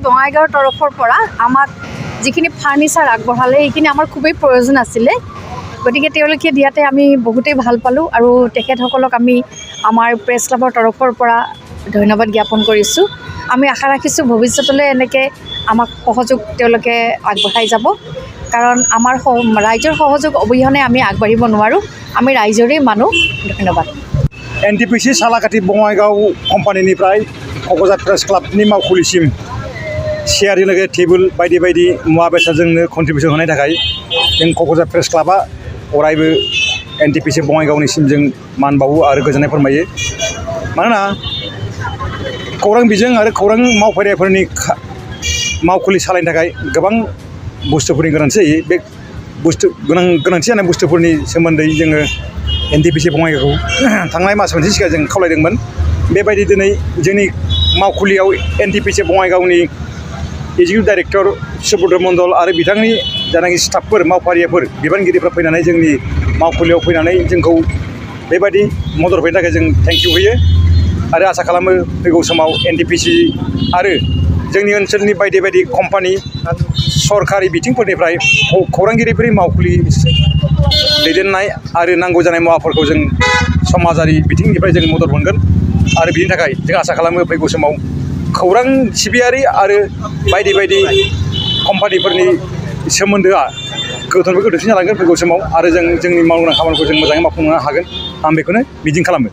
বঙাইগাঁৱৰ তৰফৰ পৰা আমাক যিখিনি ফাৰ্নিচাৰ আগবঢ়ালে সেইখিনি আমাৰ খুবেই প্ৰয়োজন আছিলে গতিকে তেওঁলোকে দিয়াতে আমি বহুতেই ভাল পালোঁ আৰু তেখেতসকলক আমি আমাৰ প্ৰেছ ক্লাবৰ তৰফৰ পৰা ধন্যবাদ জ্ঞাপন কৰিছোঁ আমি আশা ৰাখিছোঁ ভৱিষ্যতলৈ এনেকৈ আমাক সহযোগ তেওঁলোকে আগবঢ়াই যাব কাৰণ আমাৰ ৰাইজৰ সহযোগ অবিহনে আমি আগবাঢ়িব নোৱাৰোঁ আমি ৰাইজৰেই মানুহ ধন্যবাদ NTPC सालाकाटि बङाइगाव कम्पानिनिफ्राय क'क्राझार प्रेस क्लाबनि मावखुलिसिम चेयारजों लोगोसे टेबोल बायदि बायदि मुवा बेसाद जोंनो कन्ट्रिबिउसन होनायनि थाखाय जों क'क्राझार प्रेस क्लाबा अरायबो NTPC बङाइगावनिसिम जों मान बावो आरो गोजोननाय फोरमायो मानोना खौरां बिजों आरो खौरां मावफारियाफोरनि मावखुलि सालायनो थाखाय गोबां बुस्थुफोरनि गोनांथि जायो बे गोनांथि जानाय बुस्थुफोरनि सोमोन्दै जोङो NTPC बङाइगावखौ थांनाय मास मोनसे सिगां जों खावलायदोंमोन बेबायदि दिनै जोंनि मावखुलियाव NTPC बङाइगावनि एक्जिकिउटिभ डाइरेक्टर सुब्रत मण्डल आरो बिथांनि जानाखि स्टाफफोर मावफारियाफोर बिबानगिरिफ्रा फैनानै जोंनि मावखुलियाव फैनानै जोंखौ बेबायदि मदद होफैनो थाखाय जों थेंक इउ होयो आरो आसा खालामो फैगौ समाव NTPC आरो जोंनि ओनसोलनि बायदि बायदि कम्पानि सरकारि बिथिंफोरनिफ्राय खौरांगिरिफोरनि मावखुलि दैदेननाय आरो नांगौ जानाय मुवाफोरखौ जों समाजारि बिथिंनिफ्राय जों मदद मोनगोन आरो बिनि थाखाय जों आसा खालामो फैगौ समाव खौरां सिबियारि आरो बायदि बायदि कम्पानिफोरनि सोमोन्दोआ गोथौनिफ्राय गोथौसिन जालांगोन फैगौ समाव आरो जों जोंनि मावनांगौ खामानिखौ जों मोजाङै मावफुंनो हागोन आं बेखौनो मिजिं खालामो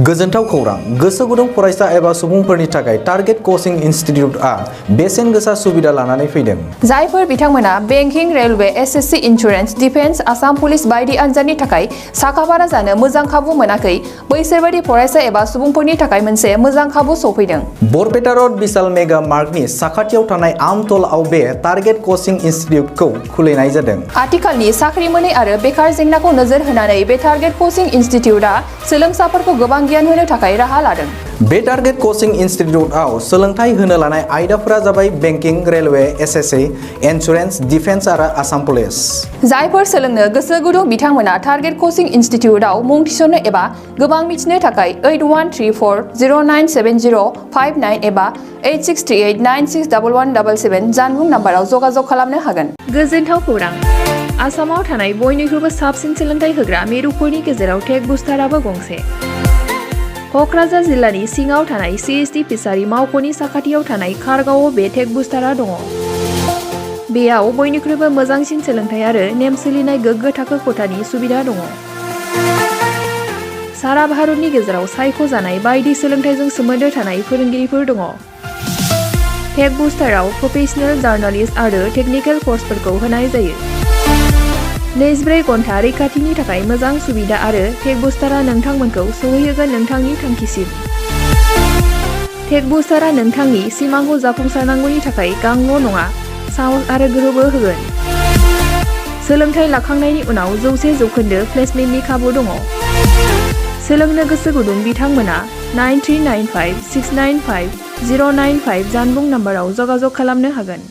गोजोनथाव खौरां गोसो गुदुं फरायसा एबा सुबुंफोरनि थाखाय टारगेट कोचिं इनस्टिट्यूटआ बेसेन गोसा सुबिदा लानानै फैदों जायफोर बिथांमोना banking railway SSC insurance defence Assam police बायदि आनजादनि थाखाय साखाफारा जानो मोजां खाबु मोनाखै बैसोरबायदि फरायसा एबा सुबुंफोरनि थाखाय मोनसे मोजां खाबु सौफैदों बरपेटा रोड विशाल मेगा मार्टनि साखाथियाव थानाय आमतलाव बे टारगेट कोचिं इनस्टिट्यूटखौ खुलिनाय जादों आथिखालनि साख्रि मोनै आरो बेकार जेंनाखौ नोजोर होनानै बे टारगेट कोचिं इनस्टिट्यूटआ सोलोंसाफोरखौ गोबां गियान होनो थाखाय राहा लादों बे टारगेट कोचिं इनस्टिट्यूटआव सोलोंथाइ होनो लानाय आयदाफोरा जाबाय banking railway SSC insurance defence आरो आसाम पुलिस जायफोर सोलोंनो गोसो गुदुं बिथांमोना टारगेट कोचिं इनस्टिट्यूटआव मुं थिसननो एबा गोबां मिथिनो थाखाय 8134097059 एबा 8638961177 जानबुं नाम्बाराव जगाजग खालामनो हागोन गोजोनथाव खौरां आसामाव थानाय बयनिख्रुइबो साबसिन सोलोंथाइ होग्रा मिरुफोरनि गेजेराव टेक बुस्टाराबो गंसे क'क्राझार जिल्लानि सिङाव थानाय CST फिसारि मावख'नि साखाथियाव थानाय खारगावआव बे टेक बुस्टारा दङ बेयाव बयनिख्रुइबो मोजांसिन सोलोंथाइ आरो नेम सोलिनाय गोग्गो थाखो खथानि सुबिदा दङ सारा भारतनि गेजेराव सायख'जानाय बायदि सोलोंथाइजों सोमोन्दो थानाय फोरोंगिरिफोर दङ टेक बुस्टाराव प्रोफेशनेल जार्नालिस्ट आरो टेकनिकेल कर्सफोरखौ होनाय जायो 24 घन्टा रैखाथिनि थाखाय मोजां सुबिदा आरो टेक बुस्टारा नोंथांमोनखौ सौहैहोगोन नोंथांनि थांखिसिम टेक बुस्टारा नोंथांनि सिमांखौ जाफुंसारनांगौनि थाखाय गांल' नङा साहस आरो गोहोबो होगोन सोलोंथाइ लाखांनायनि उनाव 100% प्लेसमेन्टनि खाबु दङ सोलोंनो गोसो गुदुं बिथांमोना 9395695095 जानबुं नाम्बाराव जगाजग खालामनो हागोन